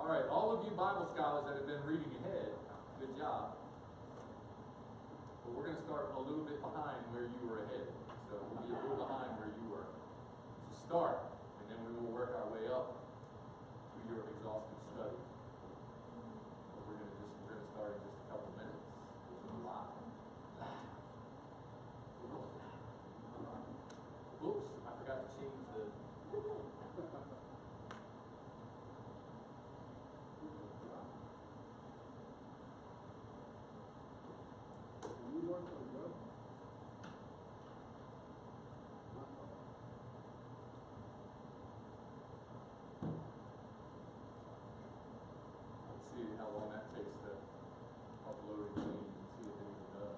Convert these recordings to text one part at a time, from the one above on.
All right, all of you Bible scholars that have been reading ahead, good job. But we're going to start a little bit behind where you were ahead. So we'll be a little behind where you were to start, and then we will work our way up to your exhaustive study. But we're going to start in just a couple minutes. A lot. Oops, I forgot to change the. Let's see how long that takes to upload and change and see if it even does.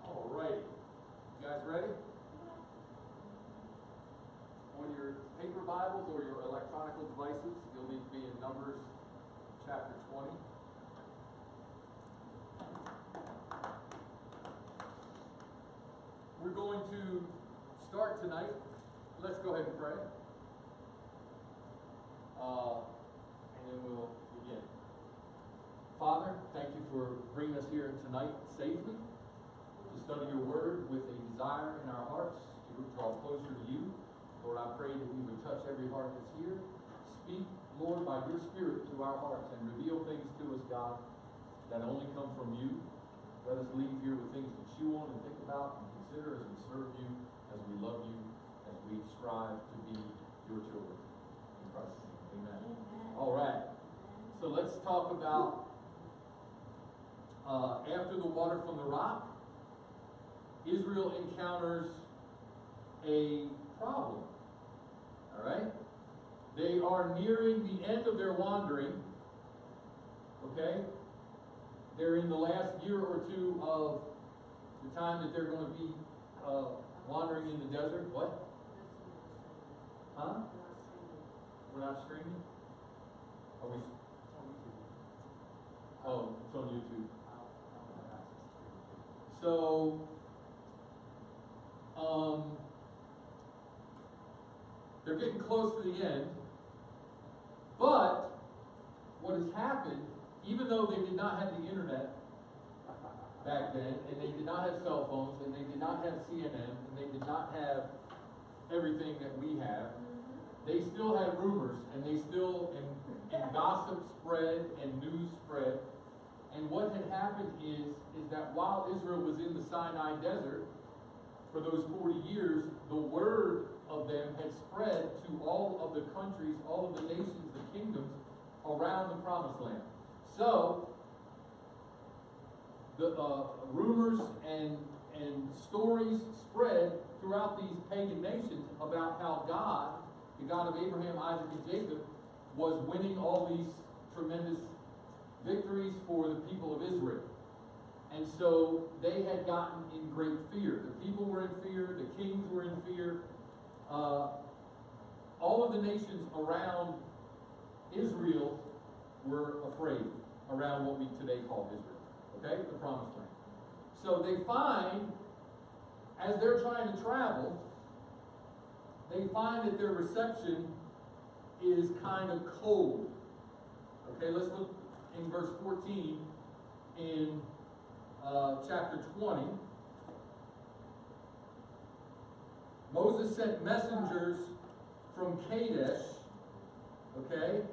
Alrighty, you guys ready? On your paper Bibles or your electronic devices, you'll need to be in Numbers chapter 20. We're going to start tonight. Let's go ahead and pray. And then we'll begin. Father, thank you for bringing us here tonight safely to study your word with a desire in our hearts to draw closer to you. Lord, I pray that you would touch every heart that's here. Speak, Lord, by your Spirit to our hearts and reveal things to us, God, that only come from you. Let us leave here with things to chew on and think about and consider as we serve you, as we love you, as we strive to be your children. In Christ's name, amen. All right. So let's talk about after the water from the rock, Israel encounters a problem. All right? They are nearing the end of their wandering. Okay? They're in the last year or two of the time that they're going to be wandering in the desert. What? Huh? We're not streaming? Are we? Oh, it's on YouTube. So, they're getting close to the end, but what has happened, even though they did not have the internet back then, and they did not have cell phones, and they did not have CNN, and they did not have everything that we have, they still had rumors, and they still, and gossip spread, and news spread. And what had happened is that while Israel was in the Sinai desert for those 40 years, the word of them had spread to all of the countries, all of the nations, the kingdoms around the Promised Land. So, the rumors and stories spread throughout these pagan nations about how God, the God of Abraham, Isaac, and Jacob, was winning all these tremendous victories for the people of Israel. And so they had gotten in great fear. The people were in fear, the kings were in fear. All of the nations around Israel were afraid, around what we today call Israel. Okay? The Promised Land. So they find, as they're trying to travel, they find that their reception is kind of cold. Okay, let's look in verse 14 in chapter 20. Moses sent messengers from Kadesh. Okay?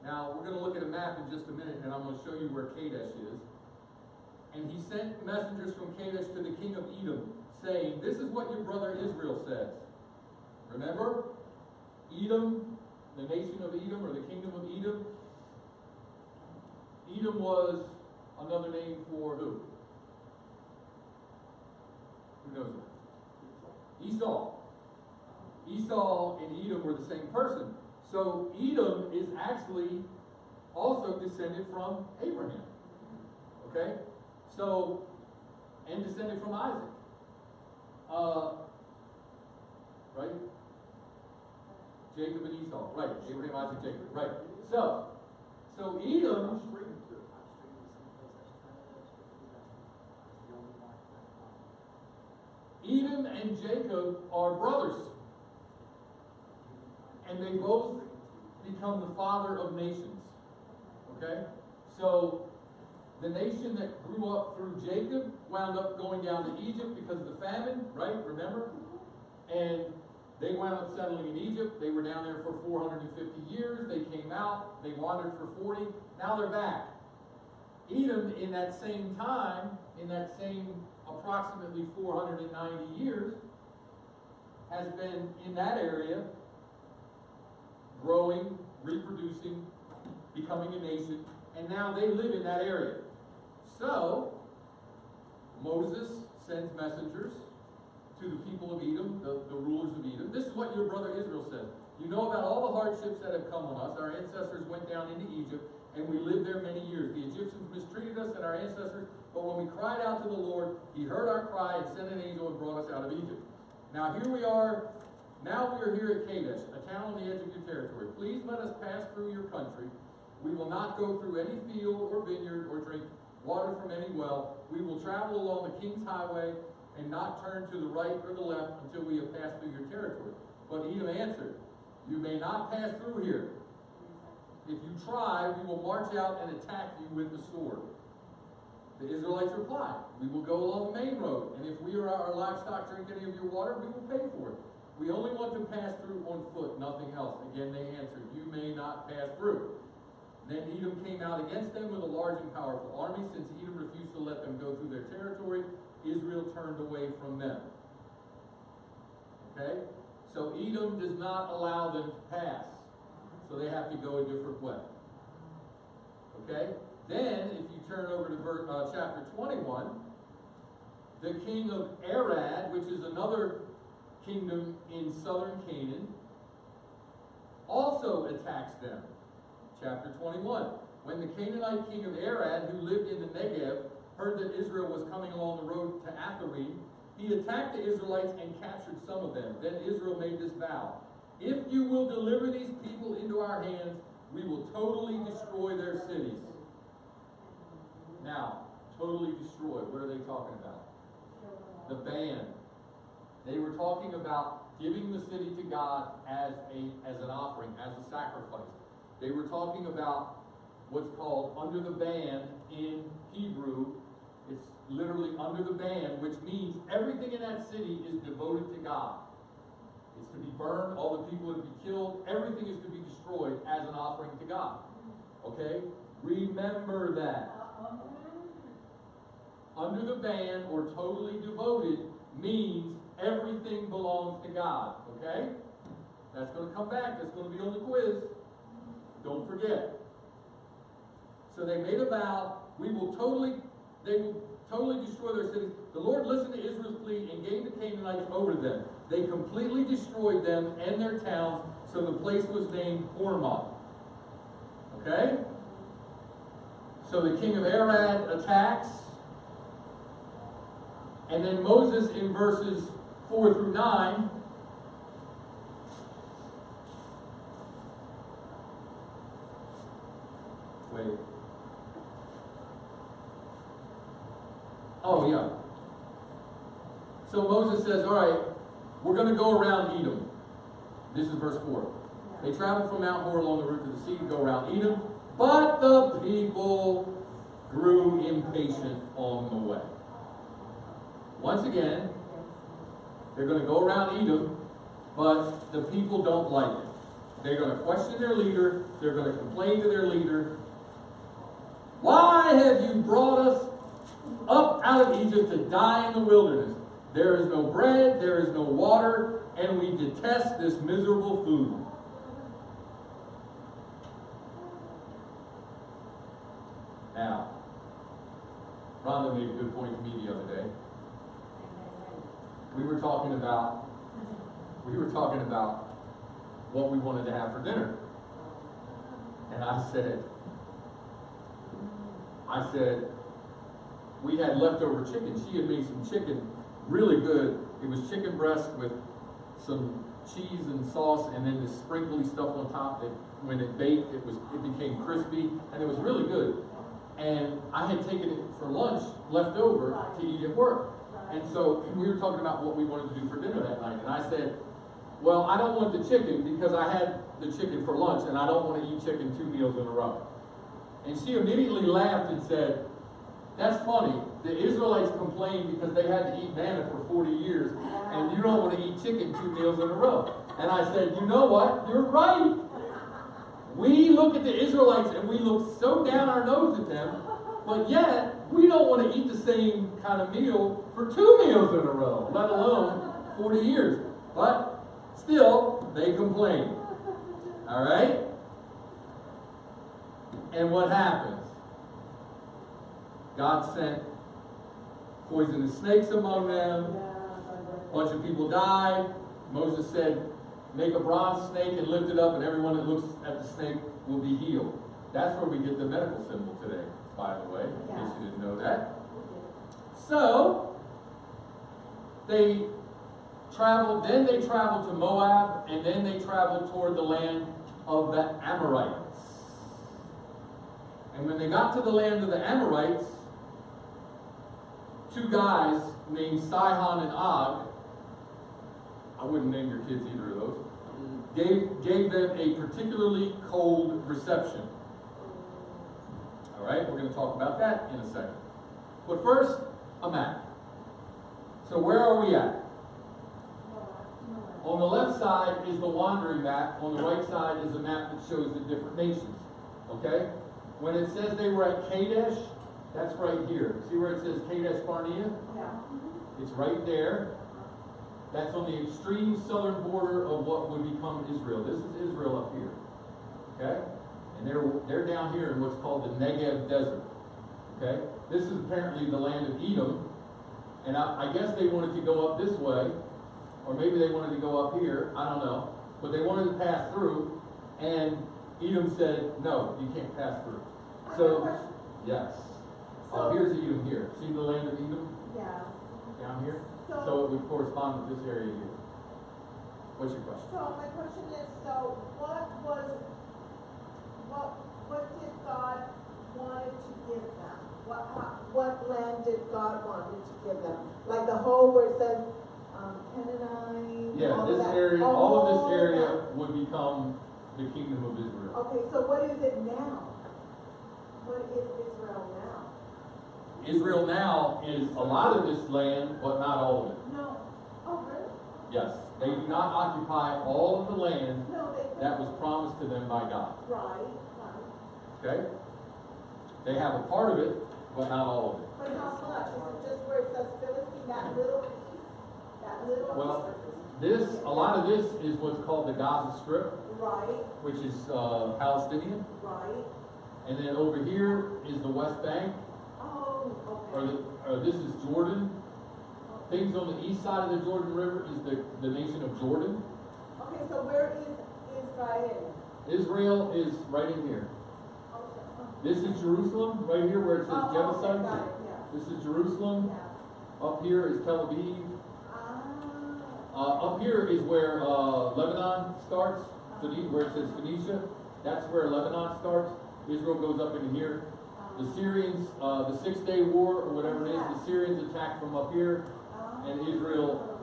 Now, we're going to look at a map in just a minute, and I'm going to show you where Kadesh is. And he sent messengers from Kadesh to the king of Edom, saying, "This is what your brother Israel says." Remember? Edom, the nation of Edom, or the kingdom of Edom. Edom was another name for who? Who knows it? Esau. Esau and Edom were the same person. So Edom is actually also descended from Abraham. Okay? So, and descended from Isaac. right? Jacob and Esau, right? Abraham, Isaac, Jacob, right? So Edom. Edom and Jacob are brothers, and they both become the father of nations. Okay? So the nation that grew up through Jacob wound up going down to Egypt because of the famine, right? Remember? And they wound up settling in Egypt. They were down there for 450 years. They came out. They wandered for 40. Now they're back. Edom, in that same time, in that same approximately 490 years, has been in that area, growing, reproducing, becoming a nation, and now they live in that area. So, Moses sends messengers to the people of Edom, the rulers of Edom. This is what your brother Israel says. You know about all the hardships that have come on us. Our ancestors went down into Egypt, and we lived there many years. The Egyptians mistreated us and our ancestors, but when we cried out to the Lord, He heard our cry and sent an angel and brought us out of Egypt. Now here we are. Now we are here at Kadesh, a town on the edge of your territory. Please let us pass through your country. We will not go through any field or vineyard or drink water from any well. We will travel along the king's highway and not turn to the right or the left until we have passed through your territory. But Edom answered, you may not pass through here. If you try, we will march out and attack you with the sword. The Israelites replied, we will go along the main road, and if we or our livestock drink any of your water, we will pay for it. We only want to pass through on foot, nothing else. Again they answered, you may not pass through. Then Edom came out against them with a large and powerful army. Since Edom refused to let them go through their territory, Israel turned away from them. Okay? So Edom does not allow them to pass. So they have to go a different way. Okay? Then, if you turn over to chapter 21, the king of Arad, which is another kingdom in southern Canaan, also attacks them. Chapter 21. When the Canaanite king of Arad, who lived in the Negev, heard that Israel was coming along the road to Atharim, he attacked the Israelites and captured some of them. Then Israel made this vow. If you will deliver these people into our hands, we will totally destroy their cities. Now, totally destroy. What are they talking about? The ban. They were talking about giving the city to God as an offering, as a sacrifice. They were talking about what's called under the ban in Hebrew. It's literally under the ban, which means everything in that city is devoted to God. It's to be burned, all the people are to be killed, everything is to be destroyed as an offering to God. Okay? Remember that. Under the ban, or totally devoted, means everything belongs to God. Okay? That's going to come back. That's going to be on the quiz. Don't forget. So they made a vow. They will totally destroy their cities. The Lord listened to Israel's plea and gave the Canaanites over to them. They completely destroyed them and their towns, so the place was named Hormah. Okay? So the king of Arad attacks. And then Moses, in verses 4 through 9, wait. Oh, yeah. So Moses says, all right, we're going to go around Edom. This is verse 4. They traveled from Mount Hor along the route to the sea to go around Edom, but the people grew impatient on the way. Once again, they're going to go around Edom, but the people don't like it. They're going to question their leader. They're going to complain to their leader. Why have you brought us up out of Egypt to die in the wilderness? There is no bread, there is no water, and we detest this miserable food. Now, Rhonda made a good point to me the other day. We were talking about what we wanted to have for dinner. And I said, we had leftover chicken. She had made some chicken really good. It was chicken breast with some cheese and sauce, and then this sprinkly stuff on top that when it baked, it became crispy, and it was really good. And I had taken it for lunch, left over, to eat at work. And so we were talking about what we wanted to do for dinner that night, and I said, well, I don't want the chicken because I had the chicken for lunch, and I don't want to eat chicken 2 meals in a row. And she immediately laughed and said, that's funny. The Israelites complained because they had to eat manna for 40 years, and you don't want to eat chicken 2 meals in a row. And I said, you know what? You're right. We look at the Israelites and we look so down our nose at them, but yet we don't want to eat the same kind of meal for 2 meals in a row, let alone 40 years. But still, they complain. All right? And what happens? God sent poisonous snakes among them. A bunch of people died. Moses said, make a bronze snake and lift it up, and everyone that looks at the snake will be healed. That's where we get the medical symbol today, by the way, in case you didn't know that. So, they traveled to Moab, and then they traveled toward the land of the Amorites. And when they got to the land of the Amorites, 2 guys named Sihon and Og, I wouldn't name your kids either of those, gave them a particularly cold reception. All right, we're going to talk about that in a second. But first, a map. So where are we at? On the left side is the wandering map. On the right side is a map that shows the different nations. Okay? When it says they were at Kadesh, that's right here. See where it says Kadesh Barnea? Yeah. It's right there. That's on the extreme southern border of what would become Israel. This is Israel up here. Okay? And they're down here in what's called the Negev Desert. Okay? This is apparently the land of Edom. And I guess they wanted to go up this way. Or maybe they wanted to go up here. I don't know. But they wanted to pass through. And Edom said, no, you can't pass through. So, yes. Here's Edom here. See the land of Edom? Yeah. Down here? So it would correspond with this area here. What's your question? So my question is, so what did God wanted to give them? What land did God wanted to give them? Like the whole where it says Canaanite. Yeah, this area, all of this area would become the kingdom of Israel. Okay, so what is it now? What is Israel now? Israel now is a lot of this land, but not all of it. No. Oh, really? Yes. They do not occupy all of the land that was promised to them by God. Right. Okay? They have a part of it, but not all of it. But how much? Is it just where it says Philistine, that little piece? That little piece? A lot of this is what's called the Gaza Strip. Right. Which is Palestinian. Right. And then over here is the West Bank. Or this is Jordan. Things on the east side of the Jordan River is the nation of Jordan. Okay, so where is Israel? Israel is right in here. Okay. This is Jerusalem, right here where it says Jebusites. Okay, yes. This is Jerusalem. Yes. Up here is Tel Aviv. Up here is where Lebanon starts, where it says Phoenicia. That's where Lebanon starts. Israel goes up into here. The Syrians, the 6-day war, or whatever it is, the Syrians attacked from up here, and Israel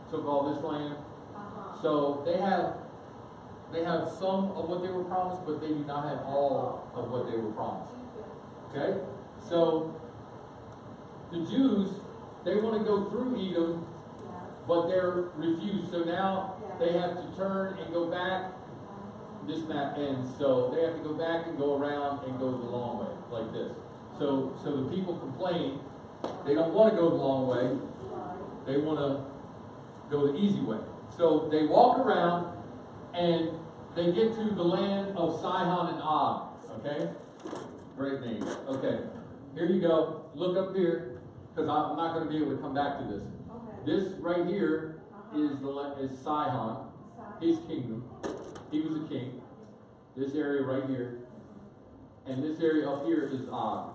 took all this land. So they have some of what they were promised, but they do not have all of what they were promised. Okay? So the Jews, they want to go through Edom, but they're refused. So now they have to turn and go back. This map ends, so they have to go back and go around and go the long way, like this. So the people complain. They don't want to go the long way. They want to go the easy way. So they walk around, and they get to the land of Sihon and Og. Okay? Great name. Okay. Here you go. Look up here, because I'm not going to be able to come back to this. This right here is Sihon, his kingdom. He was a king. This area right here. And this area up here is Og.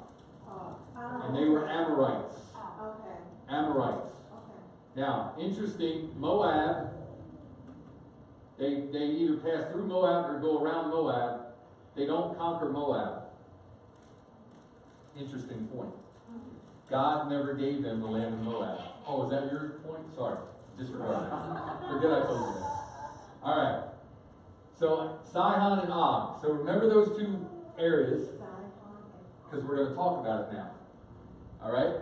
And they were Amorites. Amorites. Now, interesting, Moab, they either pass through Moab or go around Moab. They don't conquer Moab. Interesting point. God never gave them the land of Moab. Oh, is that your point? Sorry. Disregard that. Forget I told you that. All right. So, Sihon and Og. So remember those two areas, because we're going to talk about it now. All right?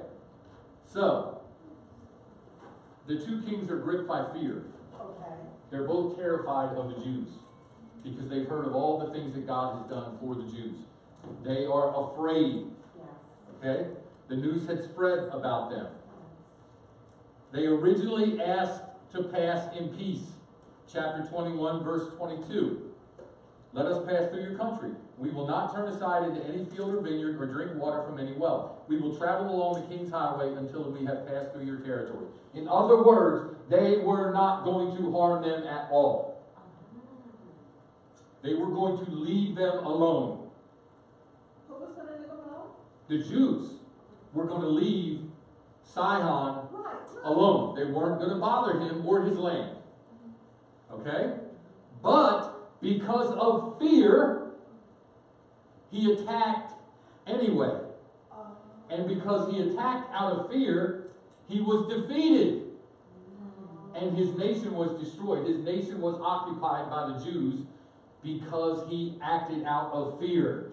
So, the two kings are gripped by fear. Okay. They're both terrified of the Jews because they've heard of all the things that God has done for the Jews. They are afraid. Yes. Okay? The news had spread about them. They originally asked to pass in peace. Chapter 21, verse 22. Let us pass through your country. We will not turn aside into any field or vineyard or drink water from any well. We will travel along the king's highway until we have passed through your territory. In other words, they were not going to harm them at all. They were going to leave them alone. Who was going to leave them alone? The Jews were going to leave Sihon Right. alone. They weren't going to bother him or his land. Okay? But because of fear, he attacked anyway. And because he attacked out of fear, he was defeated. And his nation was destroyed. His nation was occupied by the Jews because he acted out of fear.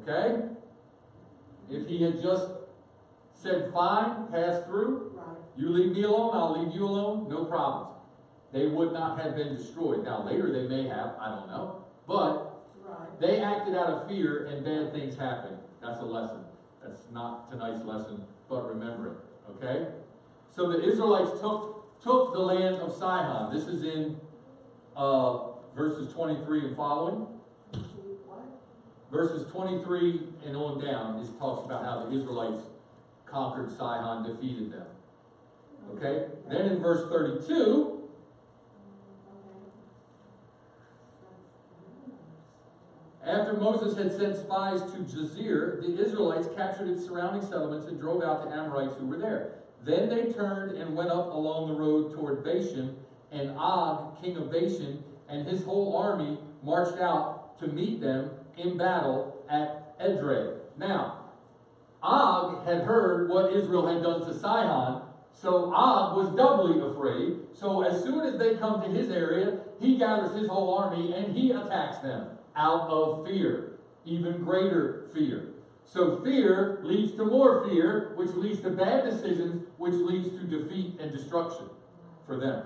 Okay? If he had just said, fine, pass through, Right. you leave me alone, I'll leave you alone, no problems. They would not have been destroyed. Now later they may have, I don't know. But Right. they acted out of fear and bad things happened. That's a lesson. That's not tonight's lesson, but remember it. Okay? So the Israelites took the land of Sihon. This is in verses 23 and following. What? Verses 23 and on down, it talks about how the Israelites conquered Sihon, defeated them. Okay? Then in verse 32, after Moses had sent spies to Jazer, the Israelites captured its surrounding settlements and drove out the Amorites who were there. Then they turned and went up along the road toward Bashan, and Og, king of Bashan, and his whole army marched out to meet them in battle at Edrei. Now, Og had heard what Israel had done to Sihon, so Og was doubly afraid. So as soon as they come to his area, he gathers his whole army and he attacks them out of fear, even greater fear. So fear leads to more fear, which leads to bad decisions, which leads to defeat and destruction for them.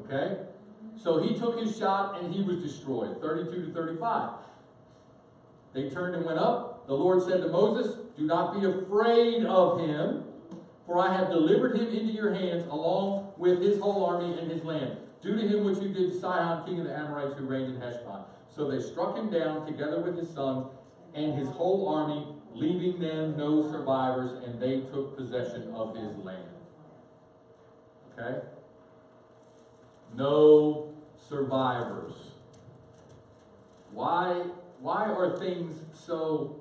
Okay? So he took his shot and he was destroyed. 32 to 35. They turned and went up. The Lord said to Moses, do not be afraid of him, for I have delivered him into your hands along with his whole army and his land. Do to him what you did to Sihon, king of the Amorites, who reigned in Heshbon. So they struck him down together with his sons and his whole army, leaving them no survivors, and they took possession of his land. Okay? No survivors. Why are things so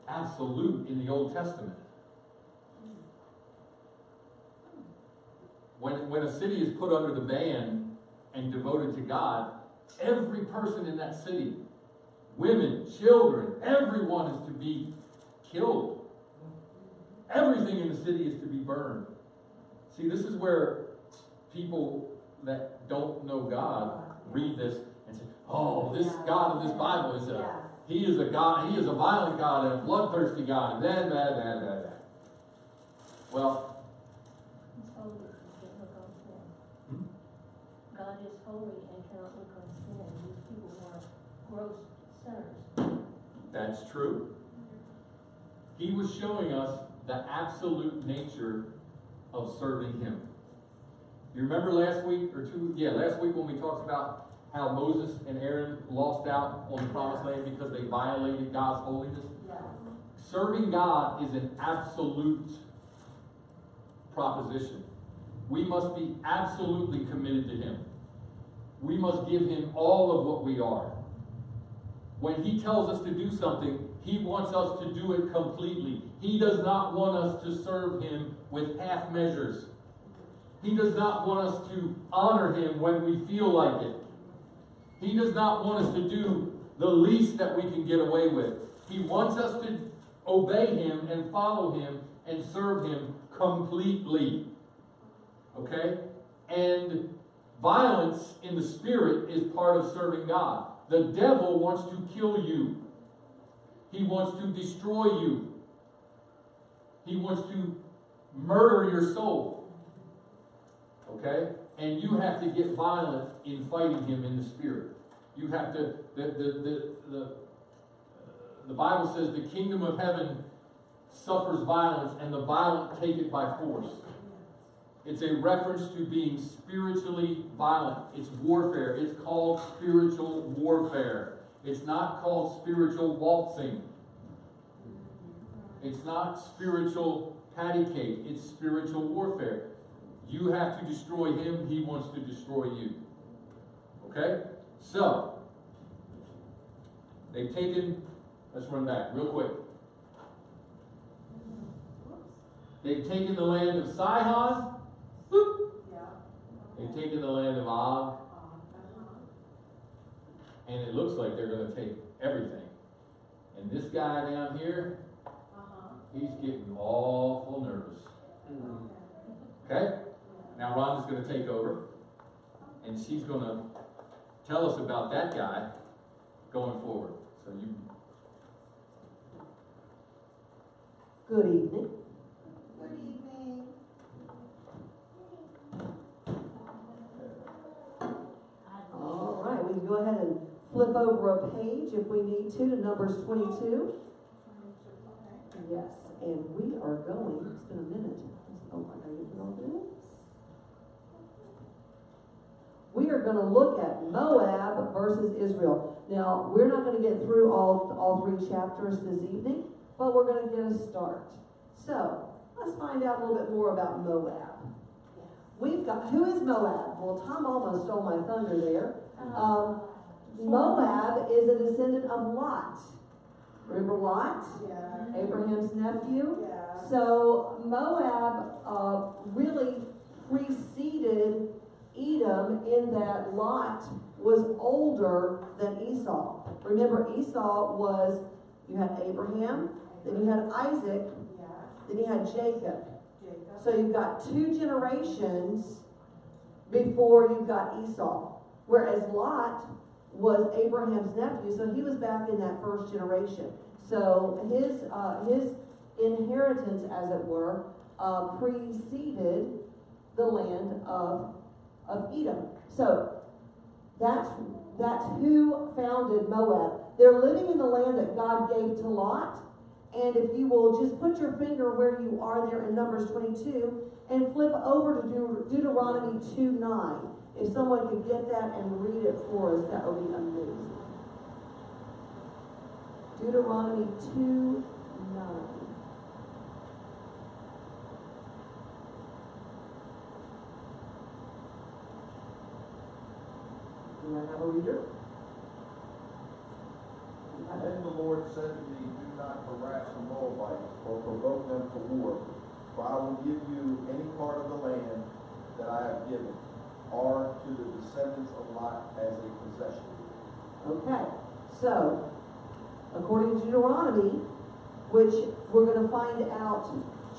absolute in the Old Testament? When a city is put under the ban and devoted to God, every person in that city, women, children, everyone is to be killed. Everything in the city is to be burned. See, this is where people that don't know God read this and say, oh, this God of this Bible he is a God, he is a violent God and a bloodthirsty God, and then that. Well, God is holy and cannot look on sin. These people are gross sinners. that's true. He was showing us the absolute nature of serving him. You remember last week last week when we talked about how Moses and Aaron lost out on the promised land because they violated God's holiness? Yes. Serving God is an absolute proposition. We must be absolutely committed to him. We must give him all of what we are. When he tells us to do something, He wants us to do it completely. He does not want us to serve Him with half measures. He does not want us to honor Him when we feel like it. He does not want us to do the least that we can get away with. He wants us to obey Him and follow Him and serve Him completely. Okay? And violence in the spirit is part of serving God. The devil wants to kill you. He wants to destroy you. He wants to murder your soul. Okay? And you have to get violent in fighting him in the spirit. You have to, the Bible says the kingdom of heaven suffers violence and the violent take it by force. It's a reference to being spiritually violent. It's warfare. It's called spiritual warfare. It's not called spiritual waltzing. It's not spiritual patty cake. It's spiritual warfare. You have to destroy him. He wants to destroy you. Okay? So, they've taken, let's run back real quick. They've taken the land of Sihon. Boop. They've taken the land of Og. And it looks like they're going to take everything. And this guy down here, he's getting awful nervous. Okay? Now Rhonda's going to take over. And she's going to tell us about that guy going forward. So you... Good evening. Good evening. All right, we can go ahead and flip over a page if we need to Numbers 22. Yes, and we are going, it's been a minute. Oh, I gotta get all this. We are going to look at Moab versus Israel. Now, we're not going to get through all three chapters this evening, but we're going to get a start. So, let's find out a little bit more about Moab. We've got, who is Moab? Well, Tom almost stole my thunder there. Moab is a descendant of Lot. Remember Lot? Yeah. Abraham's nephew? Yeah. So Moab really preceded Edom in that Lot was older than Esau. Remember, Esau was, you had Abraham, then you had Isaac, then you had Jacob. So you've got two generations before you've got Esau. Whereas Lot was Abraham's nephew, so he was back in that first generation. So his inheritance, as it were, preceded the land of Edom. So that's who founded Moab. They're living in the land that God gave to Lot. And if you will just put your finger where you are there in Numbers 22 and flip over to Deuteronomy 2:9. If someone could get that and read it for us, that would be amazing. Deuteronomy 2:9. Do I have a reader? Then the Lord said to me, do not harass the Moabites or provoke them to war, for I will give you any part of the land that I have given, or to the descendants of Lot as a possession. Okay, so, according to Deuteronomy, which we're going to find out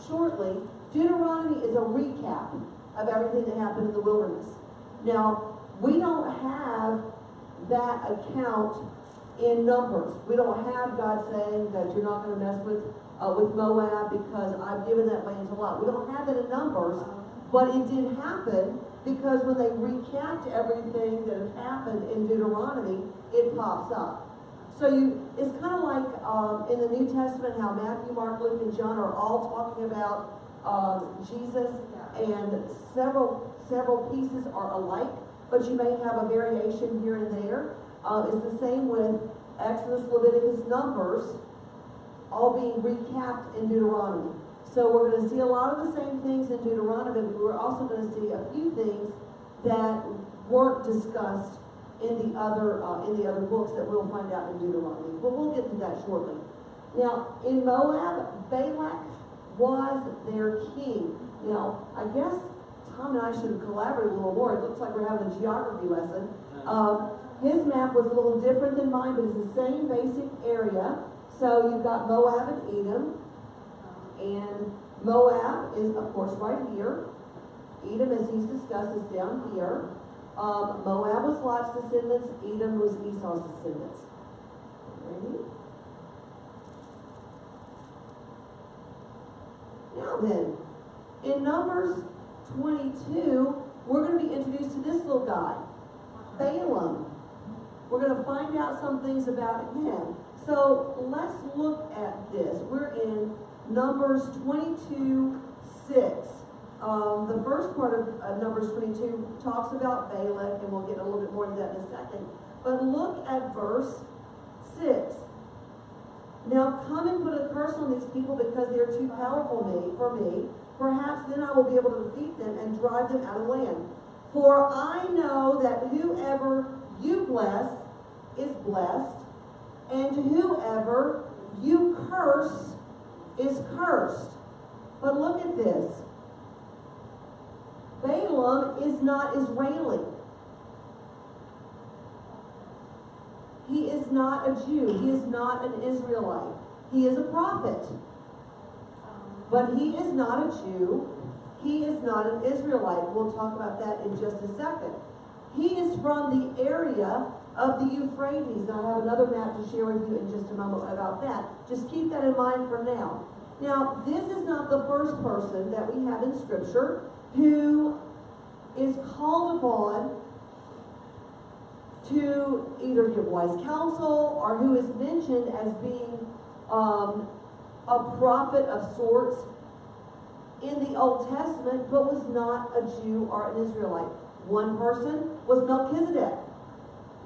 shortly, Deuteronomy is a recap of everything that happened in the wilderness. Now, we don't have that account in Numbers. We don't have God saying that you're not going to mess with Moab because I've given that land to Lot. We don't have it in Numbers, but it did happen because when they recapped everything that had happened in Deuteronomy, it pops up. So it's kind of like in the New Testament how Matthew, Mark, Luke, and John are all talking about Jesus, and several pieces are alike, but you may have a variation here and there. It's the same with Exodus, Leviticus, Numbers, all being recapped in Deuteronomy. So we're going to see a lot of the same things in Deuteronomy, but we're also going to see a few things that weren't discussed in the other books that we'll find out in Deuteronomy. But we'll get to that shortly. Now, in Moab, Balak was their king. Now, I guess Tom and I should collaborate a little more. It looks like we're having a geography lesson. His map was a little different than mine, but it's the same basic area. So you've got Moab and Edom. And Moab is, of course, right here. Edom, as he's discussed, is down here. Moab was Lot's descendants. Edom was Esau's descendants. Ready? Now then, in Numbers 22, we're going to be introduced to this little guy, Balaam. We're going to find out some things about him. So let's look at this. We're in Numbers 22:6. The first part of Numbers 22 talks about Balak, and we'll get a little bit more into that in a second. But look at verse 6. Now come and put a curse on these people because they are too powerful for me. Perhaps then I will be able to defeat them and drive them out of land. For I know that whoever you bless is blessed, and whoever you curse is cursed. But look at this. Balaam is not Israeli. He is not a Jew. He is not an Israelite. He is a prophet. But he is not a Jew. He is not an Israelite. We'll talk about that in just a second. He is from the area of the Euphrates. And I have another map to share with you in just a moment about that. Just keep that in mind for now. Now, this is not the first person that we have in Scripture who is called upon to either give wise counsel or who is mentioned as being a prophet of sorts in the Old Testament, but was not a Jew or an Israelite. One person was Melchizedek.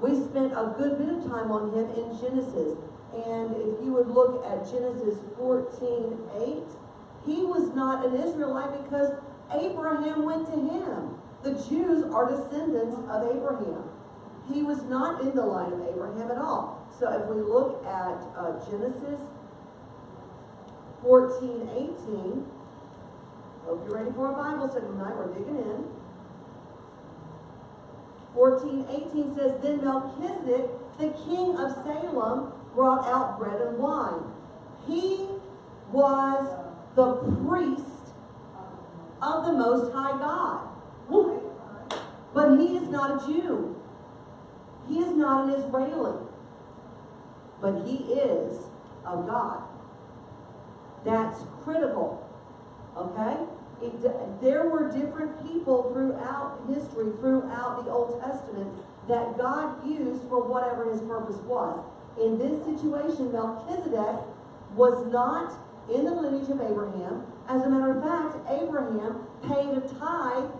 We spent a good bit of time on him in Genesis. And if you would look at Genesis 14:8, he was not an Israelite because Abraham went to him. The Jews are descendants of Abraham. He was not in the line of Abraham at all. So if we look at Genesis 14:18, hope you're ready for a Bible study tonight. We're digging in. 14:18 says, Then Melchizedek, the king of Salem, brought out bread and wine. He was the priest of the Most High God. But he is not a Jew. He is not an Israeli. But he is of God. That's critical. Okay? There were different people throughout history, throughout the Old Testament, that God used for whatever his purpose was. In this situation, Melchizedek was not in the lineage of Abraham. As a matter of fact, Abraham paid a tithe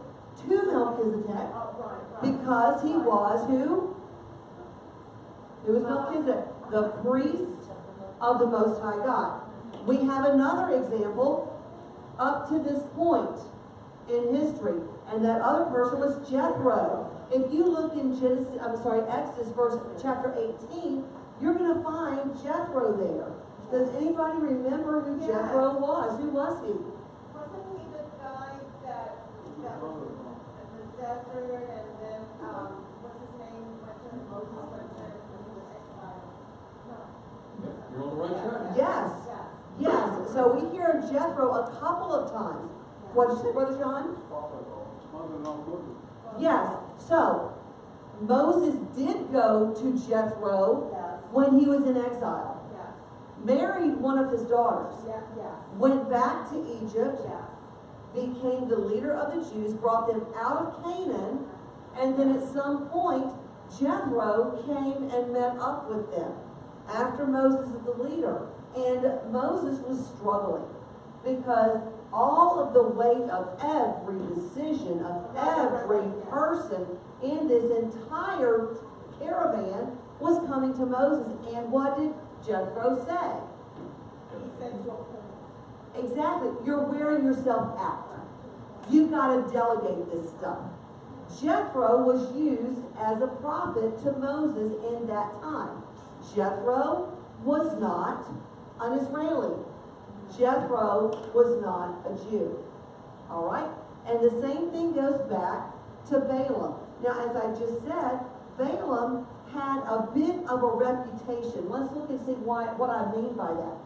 to Melchizedek because he was who? Who was Melchizedek? The priest of the Most High God. We have another example up to this point in history, and that other person was Jethro. If you look in Exodus chapter 18, you're going to find Jethro there. Does anybody remember who Jethro was? Who was he? Wasn't he the guy that was in the desert and then, what's his name, Moses went to exile? No. You're on the right track. Yes. Yes. So we hear Jethro a couple of times. What did you say, Brother John? Yes. So Moses did go to Jethro when he was in exile. Married one of his daughters. Went back to Egypt. Became the leader of the Jews. Brought them out of Canaan. And then at some point, Jethro came and met up with them after Moses is the leader. And Moses was struggling because all of the weight of every decision of every person in this entire caravan was coming to Moses. And what did Jethro say? He said, Exactly. You're wearing yourself out. You've got to delegate this stuff. Jethro was used as a prophet to Moses in that time. Jethro was not an Israeli. Jethro was not a Jew. All right? And the same thing goes back to Balaam. Now, as I just said, Balaam had a bit of a reputation. Let's look and see what I mean by that.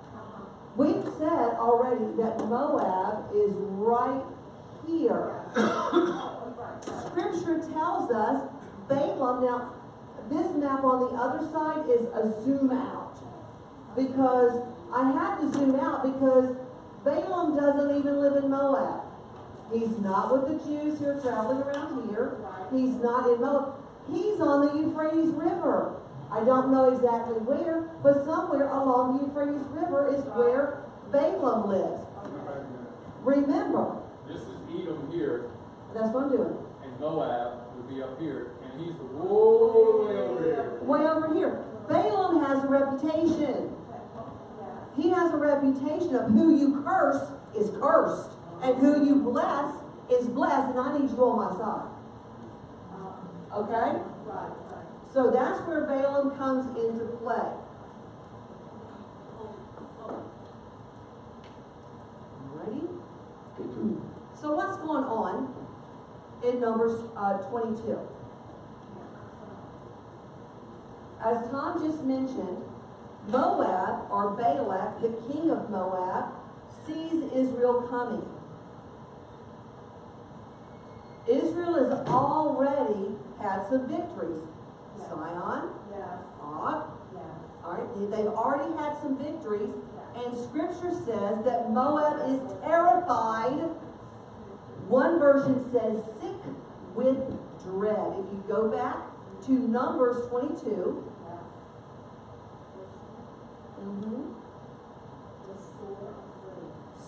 We've said already that Moab is right here. Scripture tells us Balaam, now this map on the other side is a zoom out. Because I had to zoom out because Balaam doesn't even live in Moab. He's not with the Jews who are traveling around here. He's not in Moab. He's on the Euphrates River. I don't know exactly where, but somewhere along the Euphrates River is where Balaam lives. Remember, This is Edom here, that's what I'm doing. and Moab would be up here, and he's way over here. Way over here. Balaam has a reputation. He has a reputation of who you curse is cursed, and who you bless is blessed, and I need you on my side. Okay? So that's where Balaam comes into play. Ready? So what's going on in Numbers 22? As Tom just mentioned, Moab, or Balak, the king of Moab, sees Israel coming. Israel has already had some victories. Sihon, Og. All right, they've already had some victories, and Scripture says that Moab is terrified. One version says sick with dread. If you go back to Numbers 22.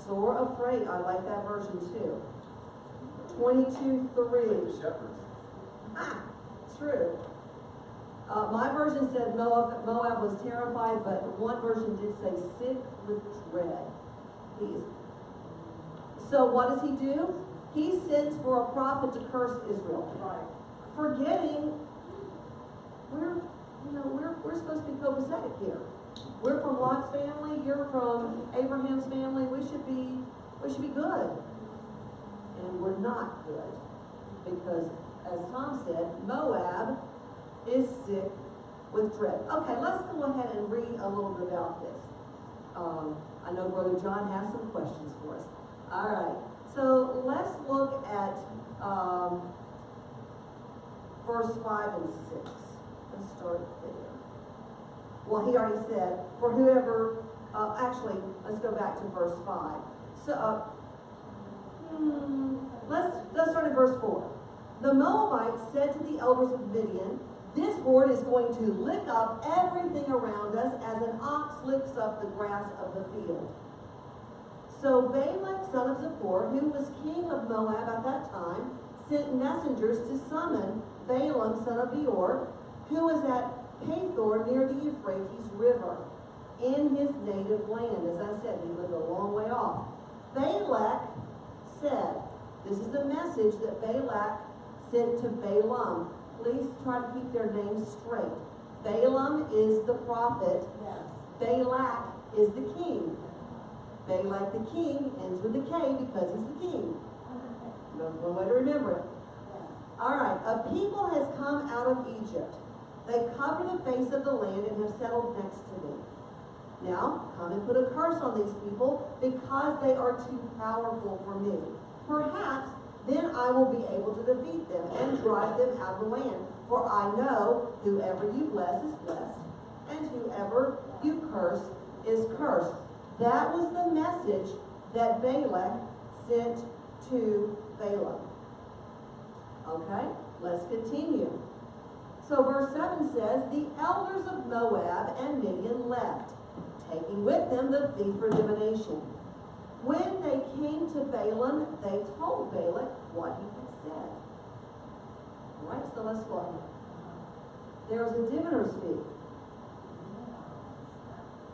Sore afraid. I like that version too. 22:3. Shepherds. True. My version said Moab was terrified, but one version did say sick with dread. So what does he do? He sends for a prophet to curse Israel. Forgetting we're supposed to be copacetic here. We're from Lot's family, you're from Abraham's family, we should be good. And we're not good. Because as Tom said, Moab is sick with dread. Okay, let's go ahead and read a little bit about this. I know Brother John has some questions for us. All right, so let's look at verse 5 and 6. Let's start there. Well, he already said, for whoever, actually, let's go back to verse 5. So, let's start at verse 4. The Moabites said to the elders of Midian, this horde is going to lick up everything around us as an ox licks up the grass of the field. So Balak, son of Zippor, who was king of Moab at that time, sent messengers to summon Balaam, son of Beor, who was at Pethor near the Euphrates River, in his native land. As I said, he lived a long way off. Balak said, this is the message that Balak sent to Balaam. Please try to keep their names straight. Balaam is the prophet. Balak is the king. Balak the king ends with a K because he's the king. One way to remember it. All right, a people has come out of Egypt. They cover the face of the land and have settled next to me. Now, come and put a curse on these people because they are too powerful for me. Perhaps then I will be able to defeat them and drive them out of the land. For I know whoever you bless is blessed, and whoever you curse is cursed. That was the message that Balak sent to Balaam. Okay, let's continue. So verse 7 says, the elders of Moab and Midian left, taking with them the thief for divination. When they came to Balaam, they told Balak what he had said. All right, so let's look. There was a diviner's fee.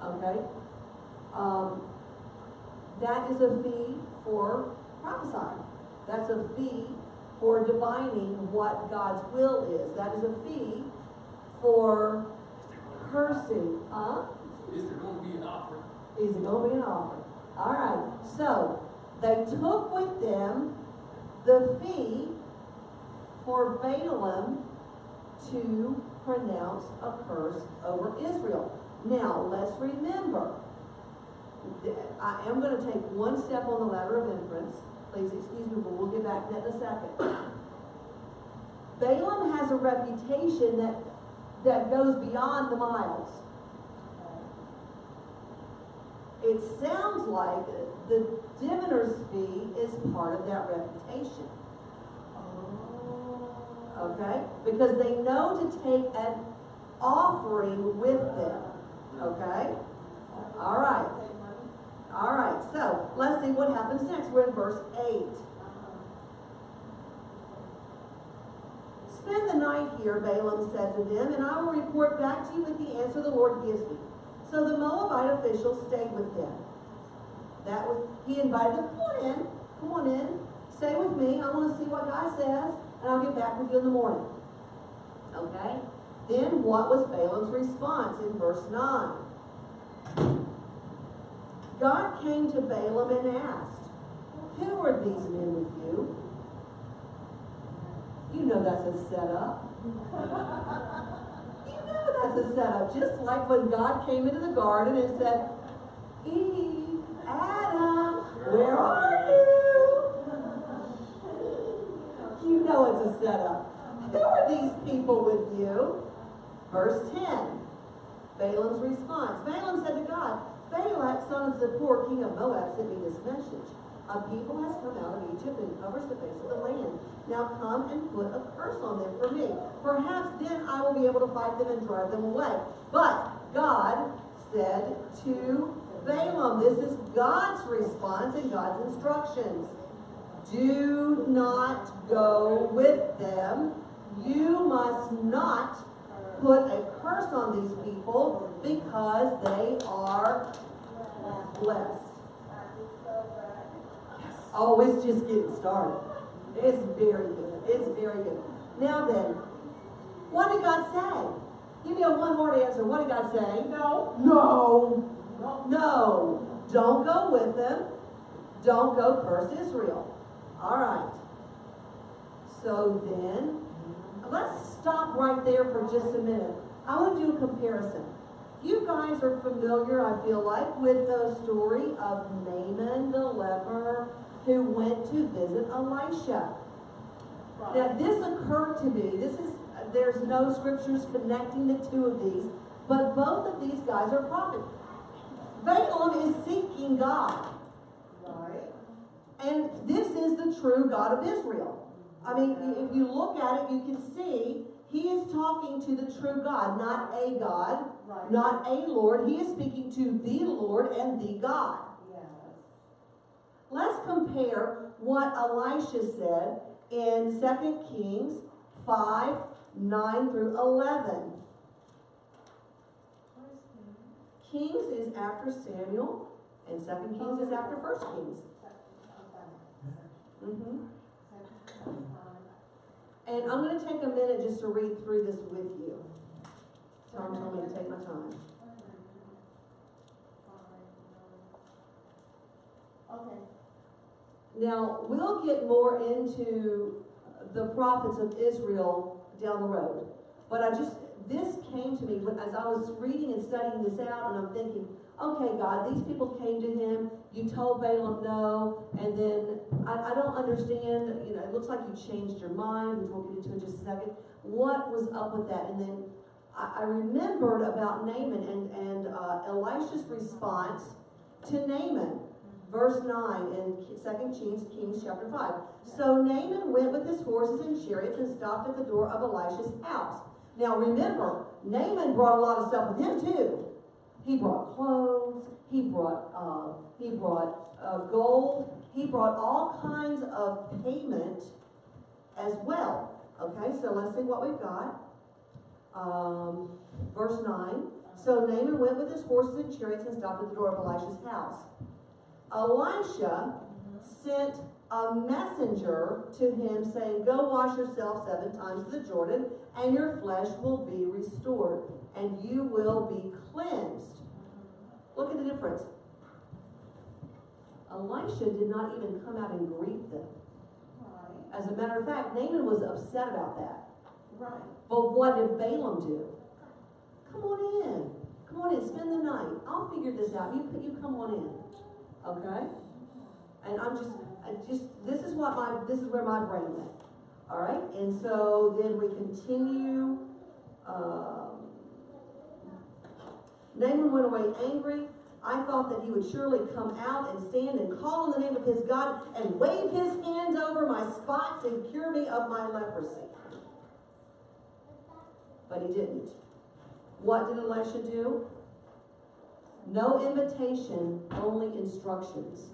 Okay? That is a fee for prophesying. That's a fee for divining what God's will is. That is a fee for cursing. Is there going to be an offering? Is it gonna be an offering? All right, so they took with them the fee for Balaam to pronounce a curse over Israel. Now, let's remember, I am going to take one step on the ladder of inference. Please excuse me, but we'll get back to that in a second. Balaam has a reputation that goes beyond the miles. It sounds like the diviner's fee is part of that reputation. Okay? Because they know to take an offering with them. Okay? All right. All right, so let's see what happens next. We're in verse 8. Spend the night here, Balaam said to them, and I will report back to you with the answer the Lord gives me. So the Moabite official stayed with him. He invited them, come on in, stay with me, I want to see what God says, and I'll get back with you in the morning. Okay? Then what was Balaam's response in verse 9? God came to Balaam and asked, who are these men with you? You know that's a setup. You know that's a setup. Just like when God came into the garden and said, Eve, Adam, where are you? You know it's a setup. Who are these people with you? Verse 10, Balaam's response. Balaam said to God, Balak, son of Zippor, king of Moab, sent me this message. A people has come out of Egypt and covers the face of the land. Now come and put a curse on them for me. Perhaps then I will be able to fight them and drive them away. But God said to Balaam, this is God's response and God's instructions. Do not go with them. You must not put a curse on these people because they are blessed. Oh, it's just getting started. It's very good. It's very good. Now then, what did God say? Give me a one-word answer. What did God say? No. No. No. Don't go with them. Don't go curse Israel. All right. So then, let's stop right there for just a minute. I want to do a comparison. You guys are familiar, I feel like, with the story of Naaman the leper who went to visit Elisha. Right. Now, this occurred to me. There's no scriptures connecting the two of these, but both of these guys are prophets. Balaam is seeking God. Right. And this is the true God of Israel. I mean, if you look at it, you can see he is talking to the true God, not a God, right, not a Lord. He is speaking to the Lord and the God. Yes. Let's compare what Elisha said in 2 Kings 5, 9 through 11. Kings is after Samuel, and 2 Kings is after 1 Kings. Mm-hmm. And I'm going to take a minute just to read through this with you. Tom told me to take my time. Okay. Now, we'll get more into the prophets of Israel down the road. But this came to me as I was reading and studying this out, and I'm thinking, okay, God, these people came to him, you told Balaam no, and then I don't understand, it looks like you changed your mind, which we'll get into in just a second. What was up with that? And then I remembered about Naaman and Elisha's response to Naaman. Verse 9 in 2 Kings chapter 5. So Naaman went with his horses and chariots and stopped at the door of Elisha's house. Now remember, Naaman brought a lot of stuff with him too. He brought clothes, he brought gold, he brought all kinds of payment as well. Okay, so let's see what we've got. Verse 9. So Naaman went with his horses and chariots and stopped at the door of Elisha's house. Elisha sent a messenger to him saying, go wash yourself 7 times in the Jordan, and your flesh will be restored, and you will be cleansed. Look at the difference. Elisha did not even come out and greet them. Right, As a matter of fact, Naaman was upset about that. right. But what did Balaam do? Come on in. Come on in, spend the night. I'll figure this out. You come on in. Okay? And this is where my brain went. All right? And so then we continue. Naaman went away angry. I thought that he would surely come out and stand and call on the name of his God and wave his hands over my spots and cure me of my leprosy. But he didn't. What did Elisha do? No invitation, only instructions.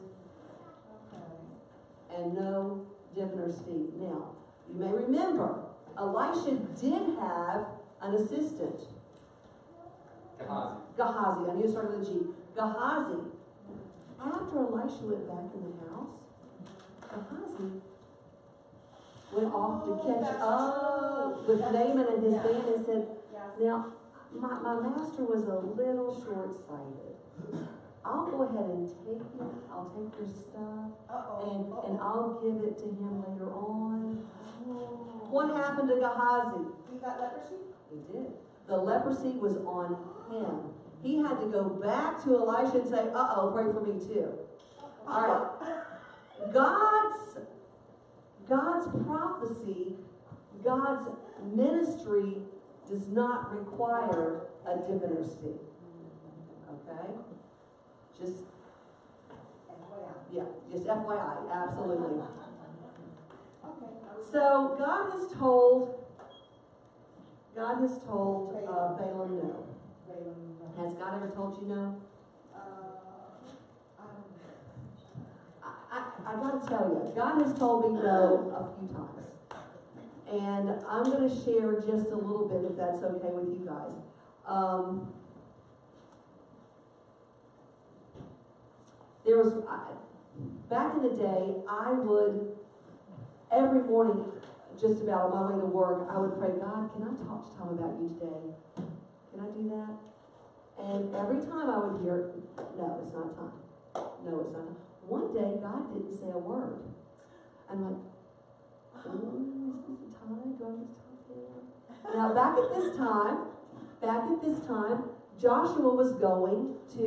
Okay. And no diviner's fee. Now, you may remember, Elisha did have an assistant. Gehazi. I knew it started with a G. Gehazi. After Elisha went back in the house, Gehazi went off to catch up with Naaman and his band and said, Yes. now, my master was a little short-sighted. I'll go ahead and take it. I'll take your stuff. And I'll give it to him later on. What happened to Gehazi? You got leprosy? He did. The leprosy was on him. He had to go back to Elisha and say, uh-oh, pray for me too. All right. God's prophecy, God's ministry does not require a diviner's fee. Okay? Just FYI, absolutely. Okay. So God has told Balaam no. Has God ever told you no? I gotta tell you, God has told me no a few times. And I'm going to share just a little bit, if that's okay with you guys. Back in the day, I would, every morning, just about on my way to work, I would pray, God, can I talk to Tom about you today? Can I do that? And every time I would hear, no, it's not time. No, it's not time. One day, God didn't say a word. I'm like, oh, is this the time? Do I just talk to him? Now, back at this time, Joshua was going to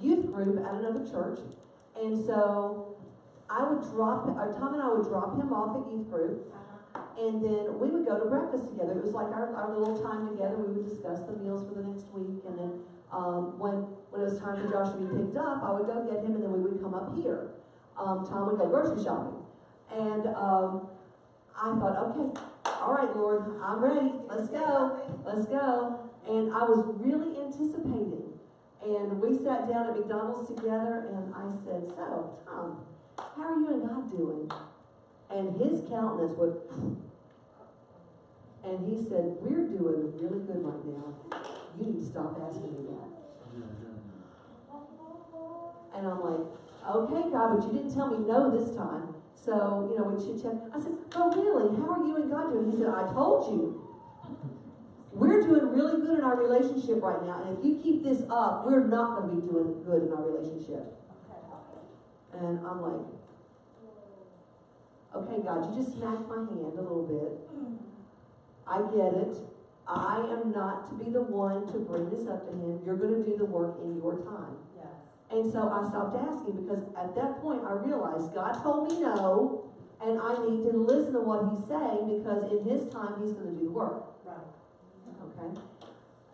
youth group at another church. And so Tom and I would drop him off at youth group. And then we would go to breakfast together. It was like our little time together. We would discuss the meals for the next week. And then when it was time for Josh to be picked up, I would go get him and then we would come up here. Tom would go grocery shopping. And I thought, okay, all right, Lord, I'm ready. Let's go. Let's go. And I was really anticipating. And we sat down at McDonald's together and I said, so, Tom, how are you and God doing? And his countenance would, and he said, we're doing really good right now. You need to stop asking me that. And I'm like, okay, God, but you didn't tell me no this time. So, we chit-chat. I said, oh, really? How are you and God doing? He said, I told you. We're doing really good in our relationship right now. And if you keep this up, we're not going to be doing good in our relationship. And I'm like, okay, God, you just smacked my hand a little bit. I get it. I am not to be the one to bring this up to him. You're going to do the work in your time. Yes. And so I stopped asking because at that point I realized God told me no, and I need to listen to what he's saying because in his time he's going to do the work. Right. Okay?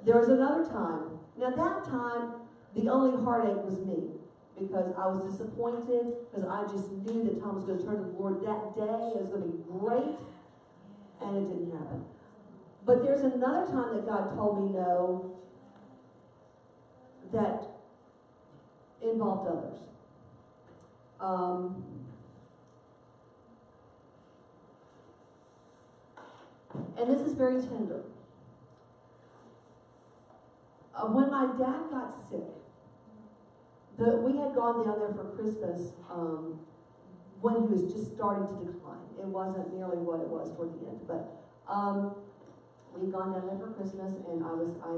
There was another time. Now that time, the only heartache was me. Because I was disappointed, because I just knew that Tom was going to turn to the Lord that day. It was going to be great, and it didn't happen. But there's another time that God told me no that involved others. And this is very tender. When my dad got sick, we had gone down there for Christmas when he was just starting to decline. It wasn't nearly what it was toward the end, but we'd gone down there for Christmas, and I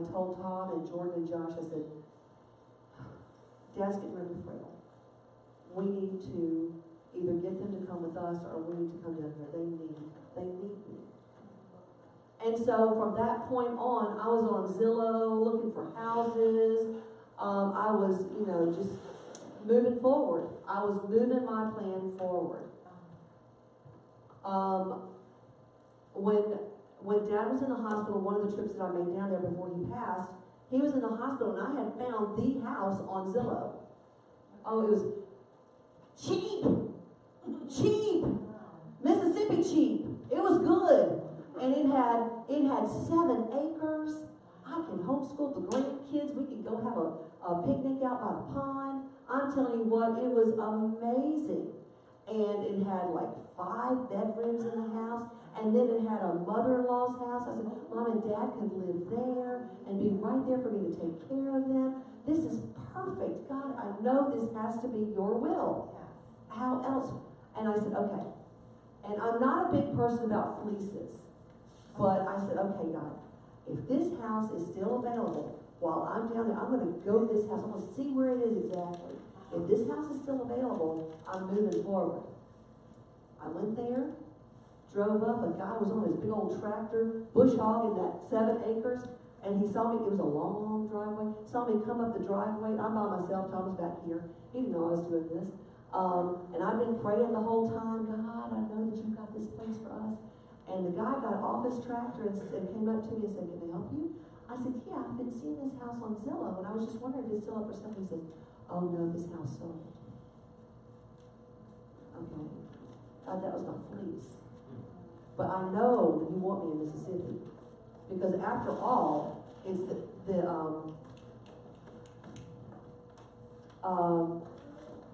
told Tom and Jordan and Josh, I said, Dad's getting really frail. we need to either get them to come with us or we need to come down here. They need me. And so from that point on, I was on Zillow looking for houses. I was, just moving forward. I was moving my plan forward. When Dad was in the hospital, one of the trips that I made down there before he passed, he was in the hospital and I had found the house on Zillow. Oh, it was cheap, Mississippi cheap. It was good, and it had 7 acres. I can homeschool the grandkids. We could go have a picnic out by the pond. I'm telling you what, it was amazing. And it had like 5 bedrooms in the house. And then it had a mother-in-law's house. I said, Mom and Dad could live there and be right there for me to take care of them. This is perfect. God, I know this has to be your will. How else? And I said, okay. And I'm not a big person about fleeces. But I said, okay, God, if this house is still available while I'm down there, I'm going to go to this house. I'm going to see where it is exactly. If this house is still available, I'm moving forward. I went there, drove up. A guy was on his big old tractor, bush hogging that 7 acres, and he saw me. It was a long, long driveway. Saw me come up the driveway. I'm by myself. Tom was back here. He didn't know I was doing this. And I've been praying the whole time, God, I know that you've got this place for us. And the guy got off his tractor and came up to me and said, can I help you? I said, yeah, I've been seeing this house on Zillow, and I was just wondering if it's still up for something. He said, oh no, this house sold. Okay. God, that was my fleece. But I know that you want me in Mississippi. Because after all, it's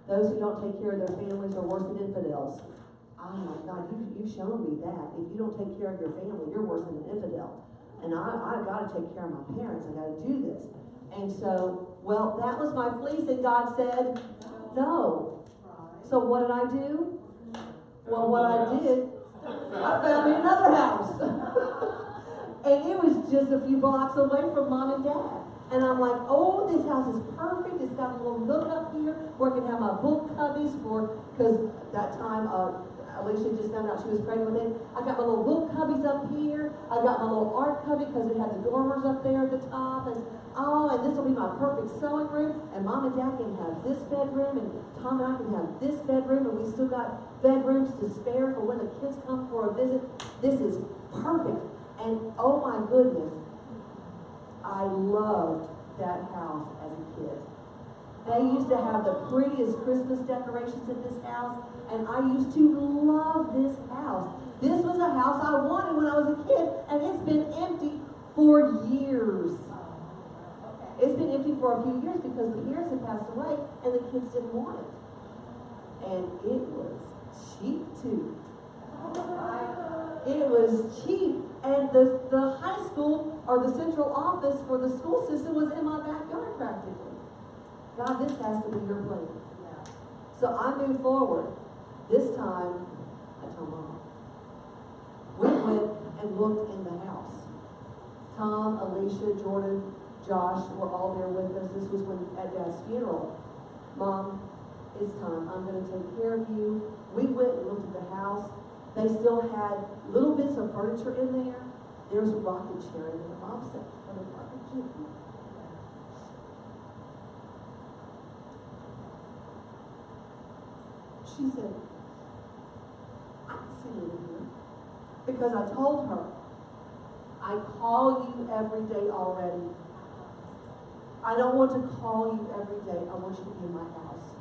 those who don't take care of their families are worse than infidels. Oh my God, you've shown me that. If you don't take care of your family, you're worse than an infidel. And I've got to take care of my parents. I've got to do this. And so, well, that was my fleece, and God said, no. So what did I do? Well, what I did, I found me another house. And it was just a few blocks away from Mom and Dad. And I'm like, oh, this house is perfect. It's got a little nook up here where I can have my book cubbies because that time, Alicia just found out she was pregnant with it. I got my little book cubbies up here. I got my little art cubby because it had the dormers up there at the top. And this will be my perfect sewing room. And Mom and Dad can have this bedroom, and Tom and I can have this bedroom, and we still got bedrooms to spare for when the kids come for a visit. This is perfect. And oh my goodness, I loved that house as a kid. They used to have the prettiest Christmas decorations in this house, and I used to love this house. This was a house I wanted when I was a kid, and it's been empty for years. It's been empty for a few years because the parents had passed away, and the kids didn't want it. And it was cheap too. It was cheap, and the high school, or the central office for the school system, was in my backyard practically. God, this has to be your plan. Yeah. So I moved forward. This time, I told Mom. We went and looked in the house. Tom, Alicia, Jordan, Josh were all there with us. This was at Dad's funeral. Mom, it's time. I'm going to take care of you. We went and looked at the house. They still had little bits of furniture in there. There was a rocking chair in there. Mom said, what a rocking chair. She said, I can see you in here. Because I told her, I call you every day already. I don't want to call you every day. I want you to be in my house.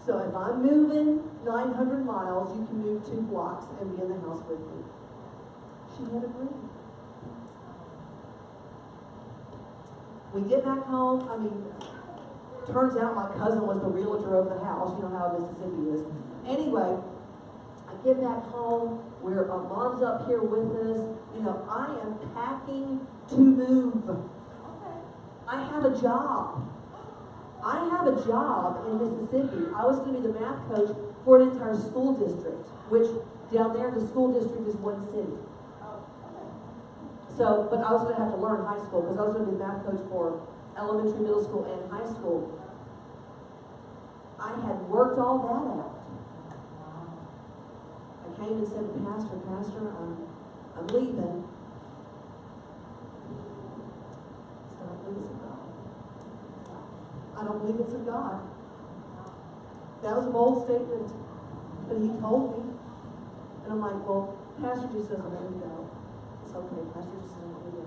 So if I'm moving 900 miles, you can move 2 blocks and be in the house with me. She had agreed. We get back home. Turns out my cousin was the realtor of the house. You know how Mississippi is. Anyway, I get back home. Mom's up here with us. I am packing to move. I have a job. I have a job in Mississippi. I was going to be the math coach for an entire school district, which down there, the school district is one city. So, but I was going to have to learn high school because I was going to be the math coach for elementary, middle school, and high school. I had worked all that out. I came and said to Pastor, I'm leaving. So I don't believe it's of God. I don't believe it's of God. That was a bold statement, but he told me. And I'm like, well, Pastor just doesn't let me go. It's okay, Pastor just doesn't let me go.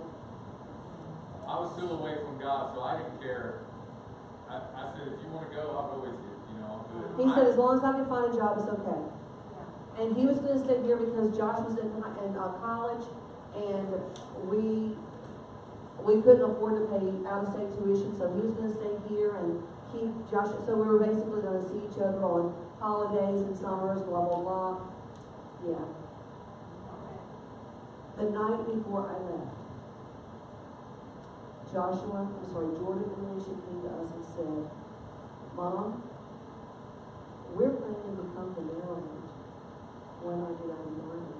I was still away from God, so I didn't care. I said, if you want to go, I'll go with you. You know, I'll do it. He said, as long as I can find a job, it's okay. And he was going to stay here because Josh was in college, and we couldn't afford to pay out-of-state tuition, so he was going to stay here and keep Josh. So we were basically going to see each other on holidays and summers, blah, blah, blah. Yeah. The night before I left, Jordan and Alicia came to us and said, Mom, we're planning to come to Maryland when I get out of the Army.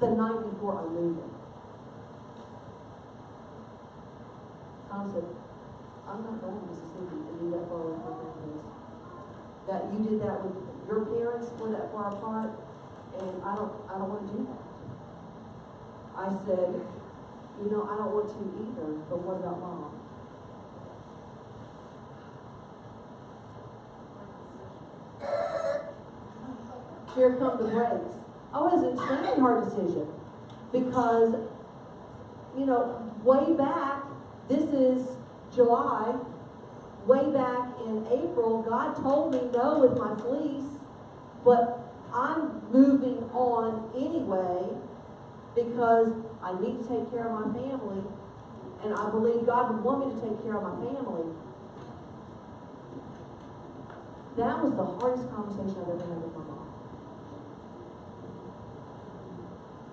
The night before I moved it. Tom said, I'm not going to Mississippi and be that far away from my family. That you did that with your parents, we're that far apart, and I don't want to do that. I said, I don't want to either, but what about Mom? Here come the breaks. Oh, it was an extremely hard decision because, way back, this is July, way back in April, God told me no with my fleece, but I'm moving on anyway because I need to take care of my family, and I believe God would want me to take care of my family. That was the hardest conversation I've ever had with my mom.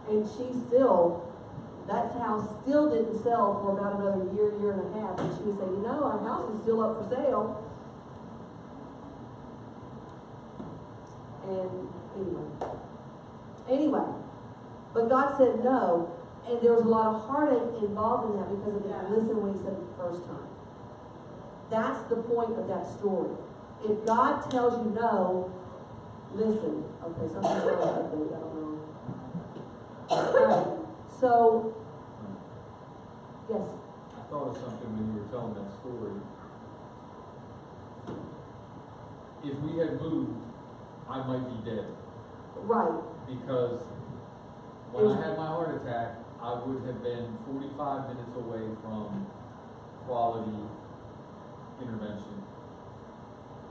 And that house still didn't sell for about another year and a half, and she would say, our house is still up for sale. And anyway, but God said no, and there was a lot of heartache involved in that because I didn't listen when he said it the first time. That's the point of that story. If God tells you no, listen. Okay, something's wrong with that, I don't know. Alright, so, yes. I thought of something when you were telling that story. If we had moved, I might be dead. Right. Because when I had my heart attack, I would have been 45 minutes away from quality intervention.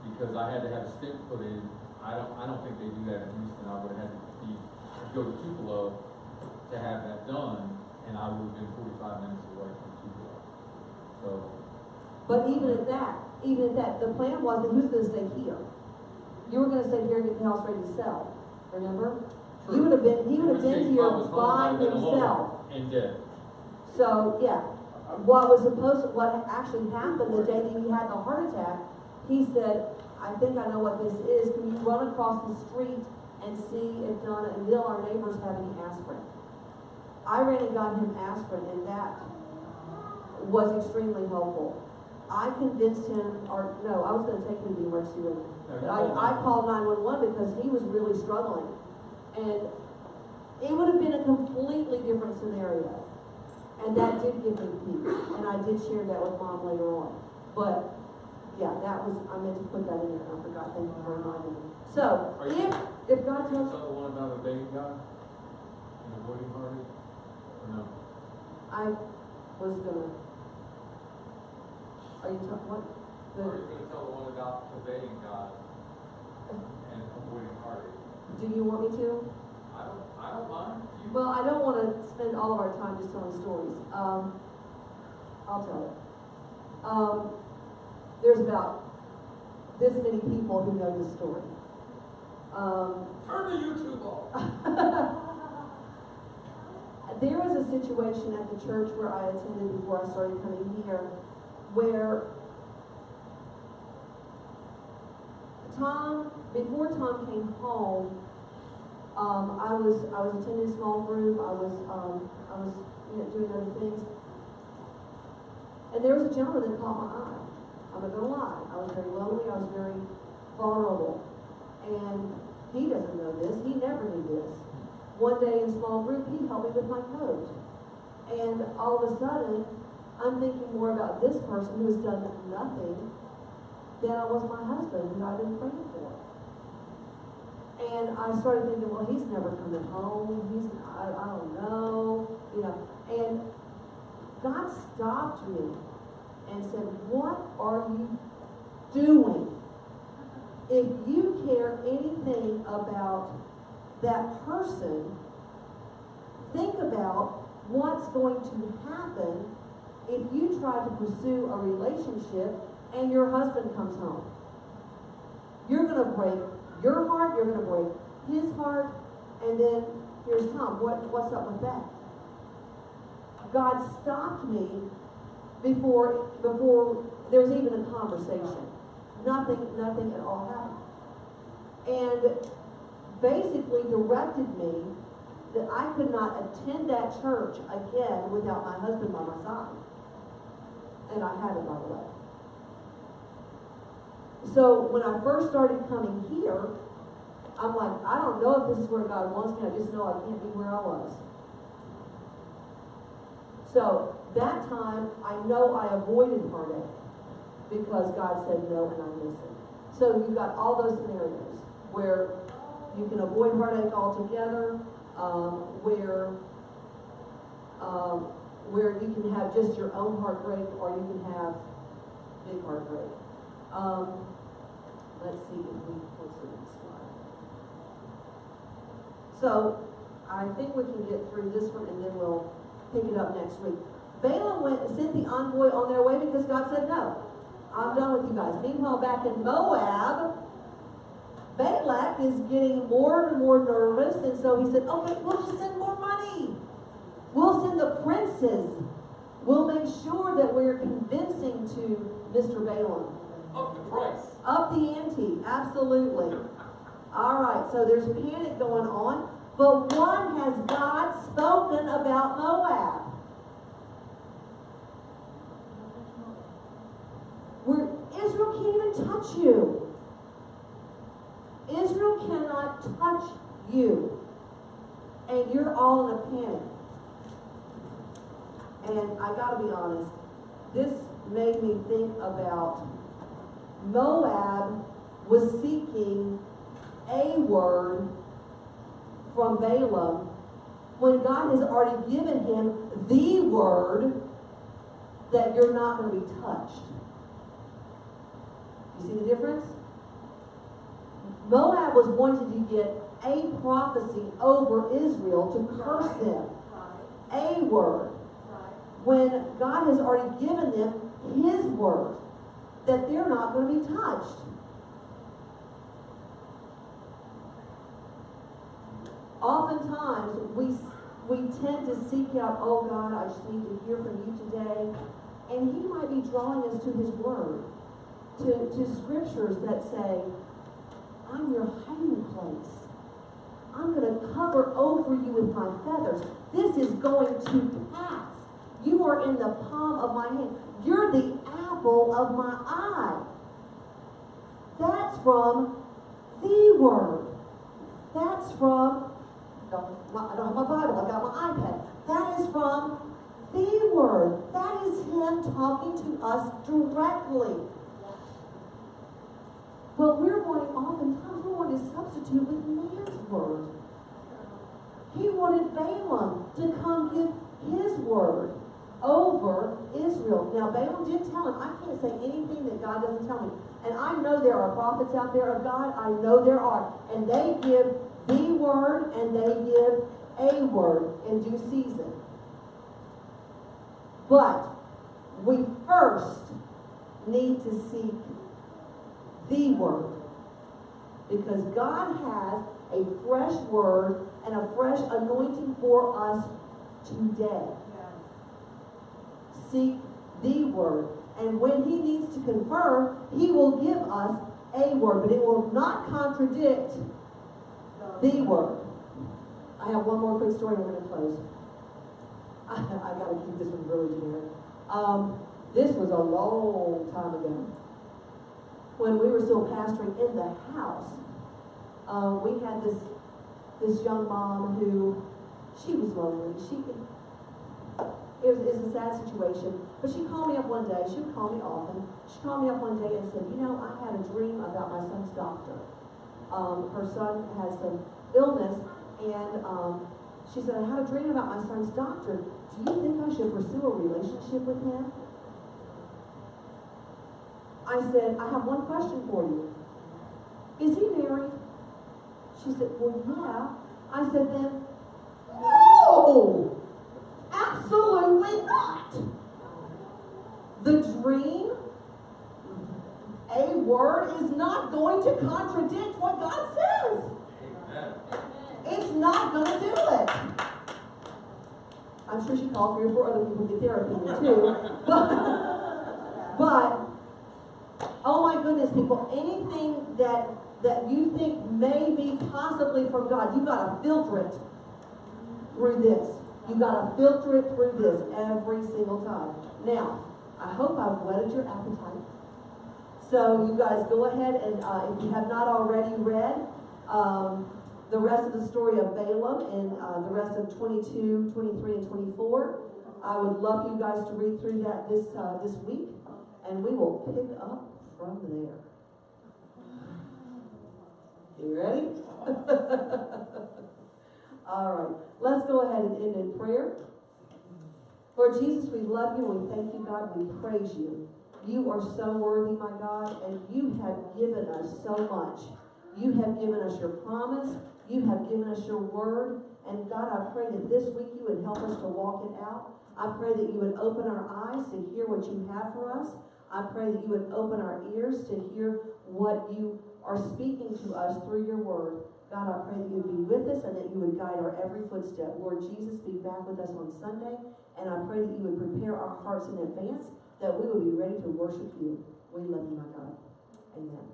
Because I had to have a stent put in. I don't think they do that in Houston. I would have had to go to Tupelo to have that done, and I would have been 45 minutes away from Tupelo. So. But even at that, the plan was that he was going to stay here. You were going to stay here and get the house ready to sell. Remember? True. He would have been here by himself. And dead. So yeah, what actually happened the day that he had the heart attack, he said, I think I know what this is. Can you run across the street and see if Donna and Bill, our neighbors, have any aspirin? I ran and got him aspirin, and that was extremely helpful. I convinced him, I was going to take him to the emergency room. But I called 911 because he was really struggling. And it would have been a completely different scenario. And that did give me peace. And I did share that with Mom later on. But, yeah, I meant to put that in there, and I forgot. Thank you for reminding me. So, if God tells you... Tell the one about obeying God and avoiding heartache? Or no? I was going to... Are you talking what? Or are you going to tell the one about obeying God and avoiding heartache? Do you want me to? I don't mind. Well, I don't want to spend all of our time just telling stories. I'll tell it. There's about this many people who know this story. Turn the YouTube off. There was a situation at the church where I attended before I started coming here, where before Tom came home, I was attending a small group. I was doing other things, and there was a gentleman that caught my eye. I'm not gonna lie. I was very lonely, I was very vulnerable. And he doesn't know this, he never knew this. One day in small group, he helped me with my coat. And all of a sudden, I'm thinking more about this person who has done nothing than I was my husband, who I've been praying for. And I started thinking, well, he's never coming home, I don't know, you know. And God stopped me and said, what are you doing? If you care anything about that person, think about what's going to happen if you try to pursue a relationship and your husband comes home. You're going to break your heart, you're going to break his heart, and then here's Tom. What's up with that? God stopped me before there was even a conversation. Nothing at all happened. And basically directed me that I could not attend that church again without my husband by my side. And I had it, by the way. So when I first started coming here, I'm like, I don't know if this is where God wants me. I just know I can't be where I was. So that time, I know I avoided heartache because God said no and I listened. So you've got all those scenarios where you can avoid heartache altogether, where you can have just your own heartbreak, or you can have big heartbreak. Let's see what's the next slide. So I think we can get through this one and then we'll pick it up next week. Balaam went and sent the envoy on their way because God said no. I'm done with you guys. Meanwhile, back in Moab, Balak is getting more and more nervous, and so he said, okay, we'll just send more money. We'll send the princes. We'll make sure that we're convincing to Mr. Balaam. Up the price. Up the ante, absolutely. All right, so there's panic going on, but what has God spoken about Moab? Where Israel can't even touch you. Israel cannot touch you. And you're all in a panic. And I gotta be honest, this made me think about Moab was seeking a word from Balaam when God has already given him the word that you're not going to be touched. You see the difference? Moab was wanting to get a prophecy over Israel to curse them. A word. When God has already given them his word that they're not going to be touched. Oftentimes, we tend to seek out, oh God, I just need to hear from you today. And he might be drawing us to his word, to scriptures that say, I'm your hiding place. I'm going to cover over you with my feathers. This is going to pass. You are in the palm of my hand. You're the apple of my eye. That's from the word. That's from, I don't have my Bible, I got my iPad. That is from the word. That is him talking to us directly. But oftentimes we're going to substitute with man's word. He wanted Balaam to come give his word over Israel. Now, Balaam did tell him, I can't say anything that God doesn't tell me. And I know there are prophets out there of God. I know there are. And they give the word and they give a word in due season. But we first need to seek the word. Because God has a fresh word and a fresh anointing for us today. Seek the word. And when he needs to confirm, he will give us a word, but it will not contradict the word. I have one more quick story and we're going to close. I got to keep this one really generic. This was a long time ago. when we were still pastoring in the house, we had this young mom who, she was lonely. It was a sad situation, but she called me up one day. She would call me often. She called me up one day and said, you know, I had a dream about my son's doctor. Her son has some illness, and she said, I had a dream about my son's doctor. Do you think I should pursue a relationship with him? I said, I have one question for you. Is he married? She said, well, yeah. I said, then, no! Absolutely not! The dream, a word, is not going to contradict what God says. Amen. It's not going to do it. I'm sure she called 3 or 4 other people to get their opinion too. But oh my goodness, people, anything that you think may be possibly from God, you've got to filter it through this. You've got to filter it through this every single time. Now, I hope I've whetted your appetite. So you guys go ahead and if you have not already read the rest of the story of Balaam and the rest of 22, 23, and 24, I would love you guys to read through that this week, and we will pick up from there. You ready? All right. Let's go ahead and end in prayer. Lord Jesus, we love you and we thank you, God. We praise you. You are so worthy, my God, and you have given us so much. You have given us your promise. You have given us your word. And God, I pray that this week you would help us to walk it out. I pray that you would open our eyes to hear what you have for us. I pray that you would open our ears to hear what you are speaking to us through your word. God, I pray that you would be with us and that you would guide our every footstep. Lord Jesus, be back with us on Sunday. And I pray that you would prepare our hearts in advance, that we will be ready to worship you. We love you, my God. Amen.